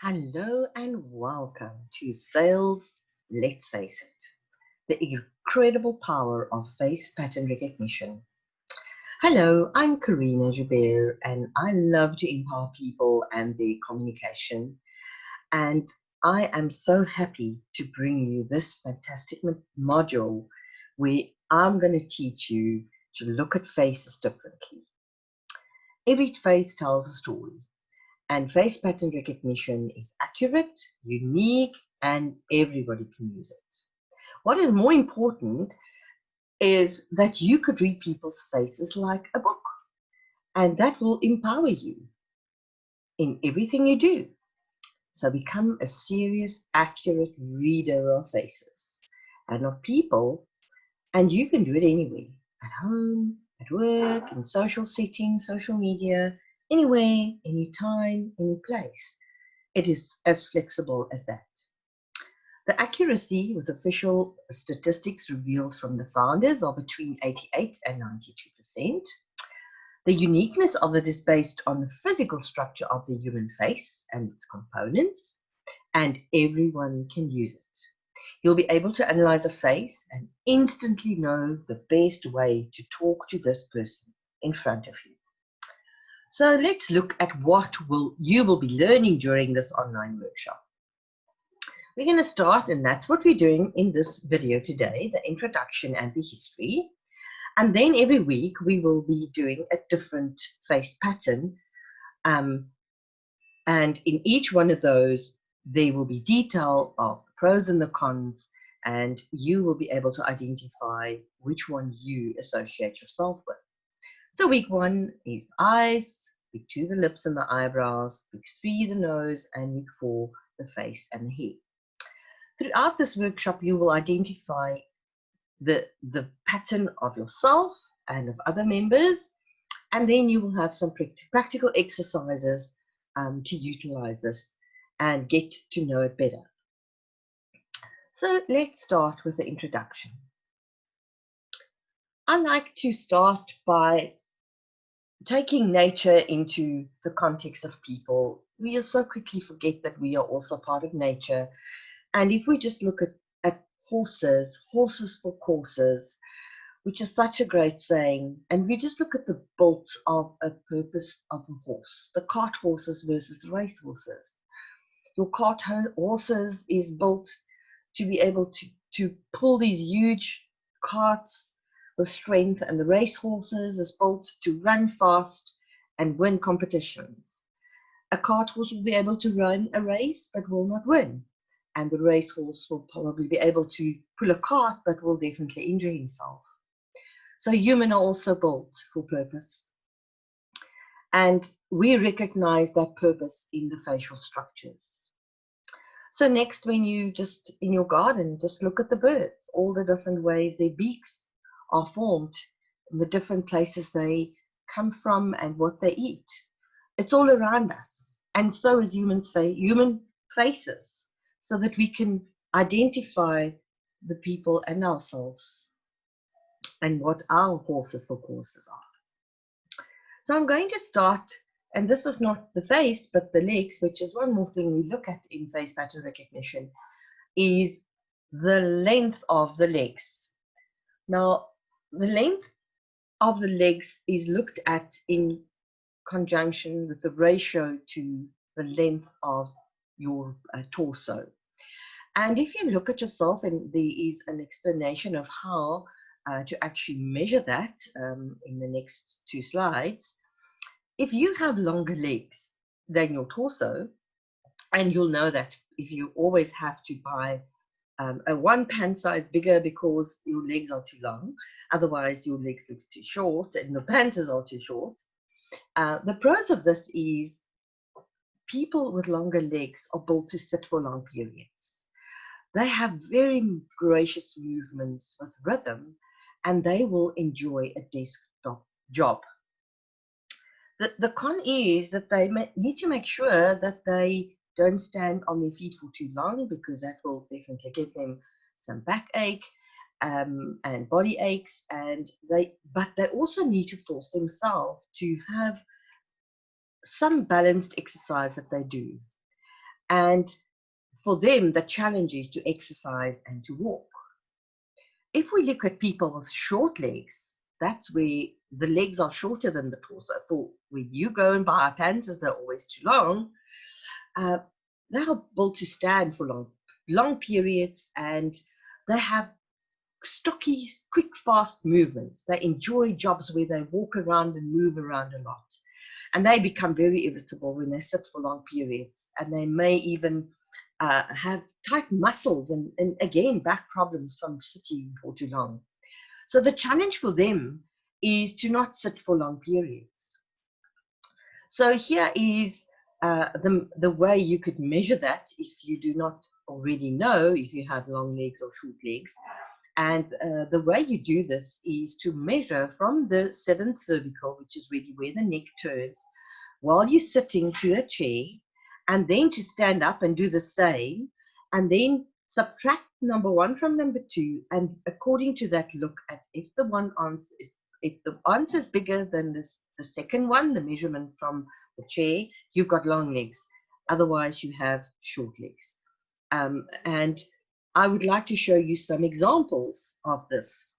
Hello and welcome to Sales Let's Face It, the incredible power of face pattern recognition. Hello, I'm Karina Joubert and I love to empower people and their communication. And I am so happy to bring you this fantastic module where I'm going to teach you to look at faces differently. Every face tells a story. And face pattern recognition is accurate, unique, and everybody can use it. What is more important is that you could read people's faces like a book, and that will empower you in everything you do. So become a serious, accurate reader of faces and of people, and you can do it anywhere, at home, at work, in social settings, social media, anywhere, anytime, any place. It is as flexible as that. The accuracy with official statistics revealed from the founders are between 88 and 92%. The uniqueness of it is based on the physical structure of the human face and its components, and everyone can use it. You'll be able to analyze a face and instantly know the best way to talk to this person in front of you. So let's look at what you will be learning during this online workshop. We're going to start, and that's what we're doing in this video today, the introduction and the history. And then every week we will be doing a different face pattern. And in each one of those, there will be detail of the pros and the cons, and you will be able to identify which one you associate yourself with. So week 1 is the eyes, week 2 the lips and the eyebrows, week 3 the nose, and week 4 the face and the head. Throughout this workshop, you will identify the pattern of yourself and of other members, and then you will have some practical exercises to utilize this and get to know it better. So let's start with the introduction. I like to start by taking nature into the context of people. We so quickly forget that we are also part of nature. And if we just look at horses for courses, which is such a great saying, and we just look at the built of a purpose of a horse, the cart horses versus the race horses. Your cart horses is built to be able to pull these huge carts with strength, and the race horses is built to run fast and win competitions. A cart horse will be able to run a race but will not win. And the racehorse will probably be able to pull a cart but will definitely injure himself. So humans are also built for purpose. And we recognize that purpose in the facial structures. So next, when you just in your garden, just look at the birds, all the different ways their beaks are formed, the different places they come from and what they eat. It's all around us. And so is human faces, so that we can identify the people and ourselves and what our horses for courses are. So I'm going to start, and this is not the face, but the legs, which is one more thing we look at in face pattern recognition, is the length of the legs. Now, the length of the legs is looked at in conjunction with the ratio to the length of your torso. And if you look at yourself, and there is an explanation of how to actually measure that in the next 2 slides. If you have longer legs than your torso, and you'll know that if you always have to buy a one pant size bigger because your legs are too long, otherwise your legs look too short and the pants are too short. The pros of this is people with longer legs are built to sit for long periods. They have very gracious movements with rhythm, and they will enjoy a desktop job. The con is that they need to make sure that they don't stand on their feet for too long, because that will definitely give them some backache and body aches. But they also need to force themselves to have some balanced exercise that they do. And for them, the challenge is to exercise and to walk. If we look at people with short legs, that's where the legs are shorter than the torso. For when you go and buy pants, as they're always too long, uh, they're able to stand for long periods, and they have stocky, quick, fast movements. They enjoy jobs where they walk around and move around a lot. And they become very irritable when they sit for long periods. And they may even have tight muscles and again, back problems from sitting for too long. So the challenge for them is to not sit for long periods. So here is the way you could measure that if you do not already know if you have long legs or short legs. And the way you do this is to measure from the 7th cervical, which is really where the neck turns, while you're sitting to a chair, and then to stand up and do the same, and then subtract number 1 from number 2, and according to that, look at if the answer is bigger than the second one, the measurement from the chair, you've got long legs. Otherwise, you have short legs. And I would like to show you some examples of this.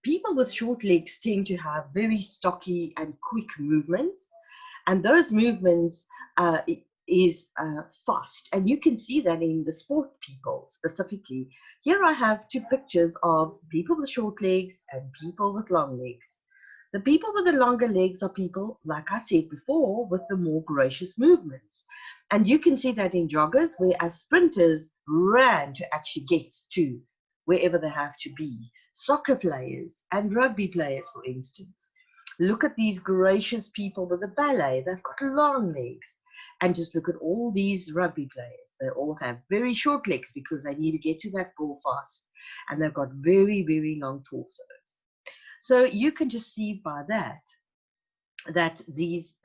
People with short legs tend to have very stocky and quick movements, and those movements is fast, and you can see that in the sport people specifically. Here I have 2 pictures of people with short legs and people with long legs. The people with the longer legs are people, like I said before, with the more gracious movements. And you can see that in joggers, whereas sprinters ran to actually get to wherever they have to be. Soccer players and rugby players, for instance. Look at these gracious people with the ballet. They've got long legs. And just look at all these rugby players. They all have very short legs because they need to get to that ball fast. And they've got very, very long torsos. So you can just see by that these,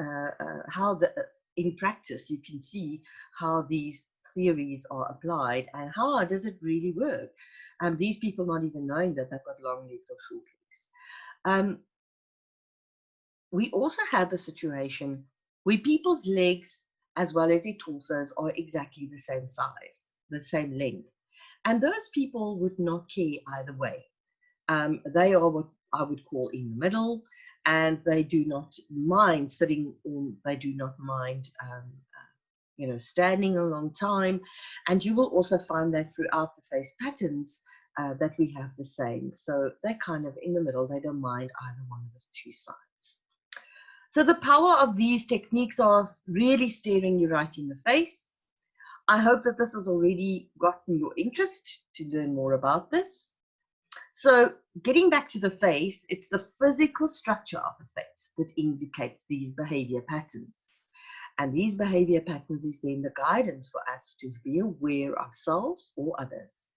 in practice, you can see how these theories are applied and how does it really work. These people not even knowing that they've got long legs or short legs. We also have a situation where people's legs as well as their torsos are exactly the same size, the same length. And those people would not care either way. They are what I would call in the middle, and they do not mind sitting, or they do not mind standing a long time. And you will also find that throughout the face patterns that we have the same. So they're kind of in the middle. They don't mind either one of the 2 sides. So the power of these techniques are really staring you right in the face. I hope that this has already gotten your interest to learn more about this. So getting back to the face, it's the physical structure of the face that indicates these behavior patterns. And these behavior patterns is then the guidance for us to be aware of ourselves or others.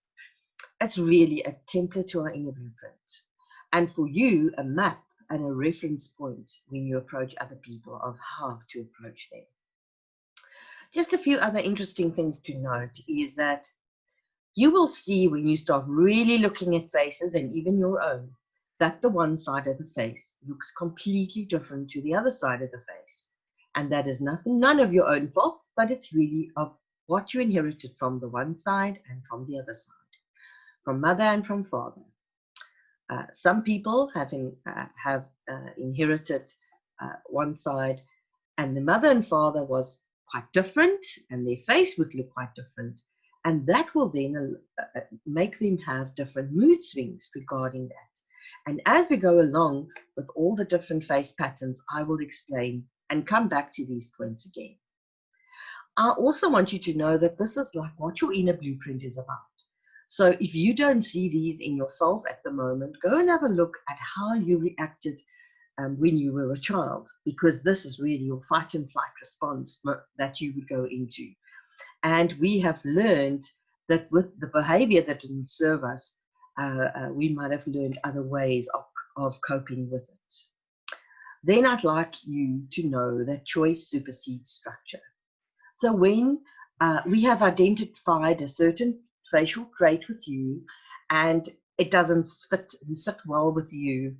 It's really a template to our inner blueprint. And for you, a map and a reference point when you approach other people of how to approach them. Just a few other interesting things to note is that you will see when you start really looking at faces, and even your own, that the one side of the face looks completely different to the other side of the face. And that is none of your own fault, but it's really of what you inherited from the one side and from the other side, from mother and from father. Some people have inherited one side, and the mother and father was quite different, and their face would look quite different. And that will then make them have different mood swings regarding that. And as we go along with all the different face patterns, I will explain and come back to these points again. I also want you to know that this is like what your inner blueprint is about. So if you don't see these in yourself at the moment, go and have a look at how you reacted when you were a child, because this is really your fight and flight response that you would go into. And we have learned that with the behavior that didn't serve us, we might have learned other ways of coping with it. Then I'd like you to know that choice supersedes structure. So when we have identified a certain facial trait with you and it doesn't fit and sit well with you,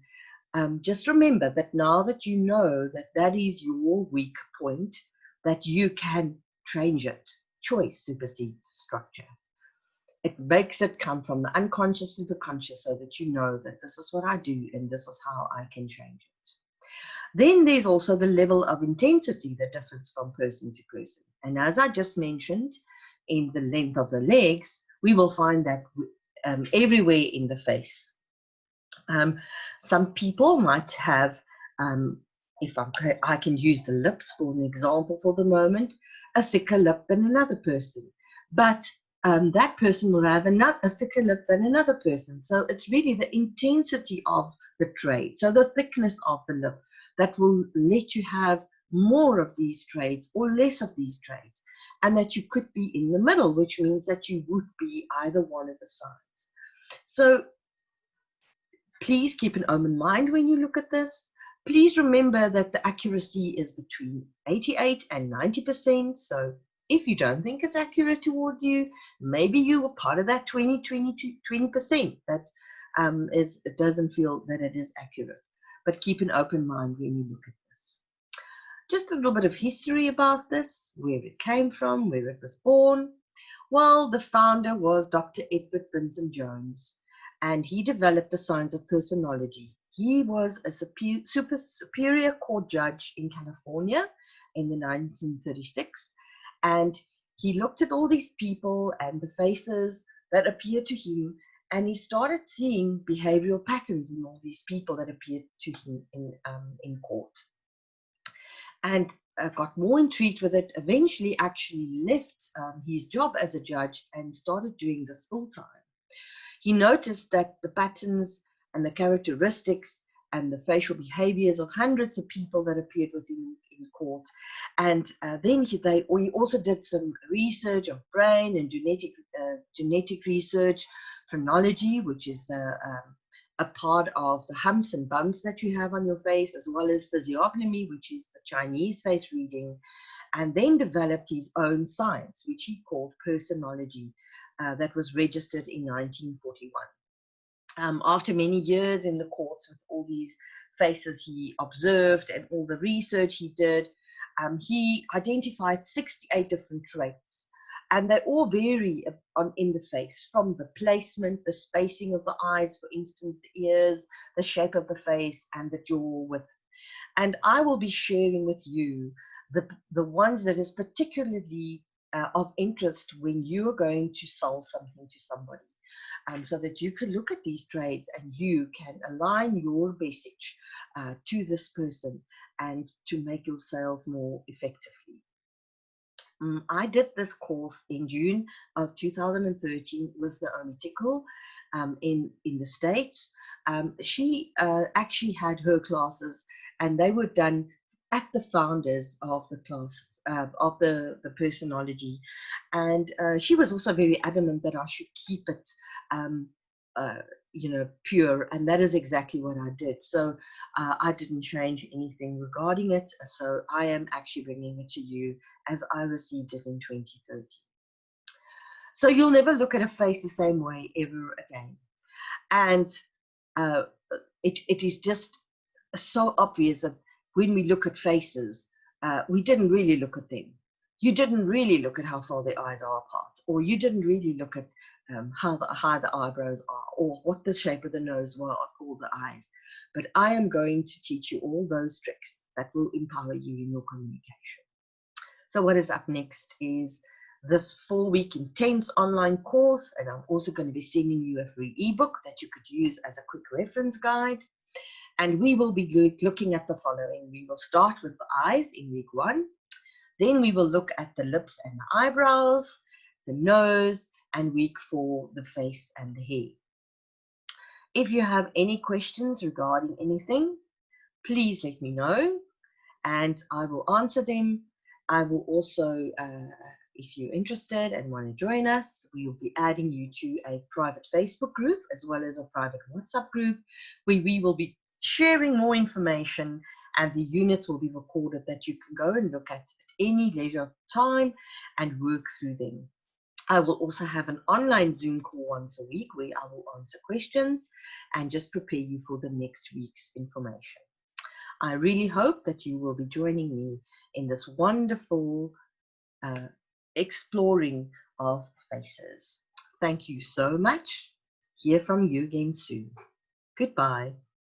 just remember that now that you know that that is your weak point, that you can change it. Choice supersedes structure. It makes it come from the unconscious to the conscious so that you know that this is what I do and this is how I can change it. Then there's also the level of intensity that differs from person to person. And as I just mentioned, in the length of the legs, we will find that everywhere in the face. Some people might have, I can use the lips for an example for the moment, a thicker lip than another person. But that person will have a thicker lip than another person. So it's really the intensity of the trait, so the thickness of the lip, that will let you have more of these traits or less of these traits. And that you could be in the middle, which means that you would be either one of the sides. So please keep an open mind when you look at this. Please remember that the accuracy is between 88 and 90%. So if you don't think it's accurate towards you, maybe you were part of that 20% that it doesn't feel that it is accurate. But keep an open mind when you look at this. Just a little bit of history about this, where it came from, where it was born. Well, the founder was Dr. Edward Vincent Jones, and he developed the science of personology. He was a superior court judge in California in the 1936, and he looked at all these people and the faces that appeared to him, and he started seeing behavioral patterns in all these people that appeared to him in court. And got more intrigued with it, eventually actually left his job as a judge and started doing this full time. He noticed that the patterns and the characteristics and the facial behaviors of hundreds of people that appeared with him in court. And then he also did some research of brain and genetic research, phrenology, which is a part of the humps and bumps that you have on your face, as well as physiognomy, which is the Chinese face reading, and then developed his own science, which he called personology, that was registered in 1941. After many years in the courts with all these faces he observed and all the research he did, he identified 68 different traits. And they all vary in the face, from the placement, the spacing of the eyes, for instance, the ears, the shape of the face, and the jaw width. And I will be sharing with you the ones that is particularly of interest when you are going to sell something to somebody. So that you can look at these traits and you can align your message to this person and to make your sales more effectively. I did this course in June of 2013 with Naomi Tickle in the States. She actually had her classes, and they were done at the founders of the class, of the personology. And she was also very adamant that I should keep it pure, and that is exactly what I did. So I didn't change anything regarding it. So I am actually bringing it to you as I received it in 2013. So you'll never look at a face the same way ever again. And it is just so obvious that when we look at faces, we didn't really look at them. You didn't really look at how far the eyes are apart, or you didn't really look at how high the eyebrows are, or what the shape of the nose were, or the eyes. But I am going to teach you all those tricks that will empower you in your communication. So what is up next is this 4-week intense online course, and I'm also going to be sending you a free ebook that you could use as a quick reference guide. And we will be looking at the following. We will start with the eyes in week 1. Then we will look at the lips and the eyebrows, the nose, and week 4, the face and the hair. If you have any questions regarding anything, please let me know and I will answer them. I will also, if you're interested and want to join us, we will be adding you to a private Facebook group as well as a private WhatsApp group where we will be sharing more information, and the units will be recorded that you can go and look at any leisure of time and work through them. I will also have an online Zoom call once a week where I will answer questions and just prepare you for the next week's information. I really hope that you will be joining me in this wonderful exploring of faces. Thank you so much. Hear from you again soon. Goodbye.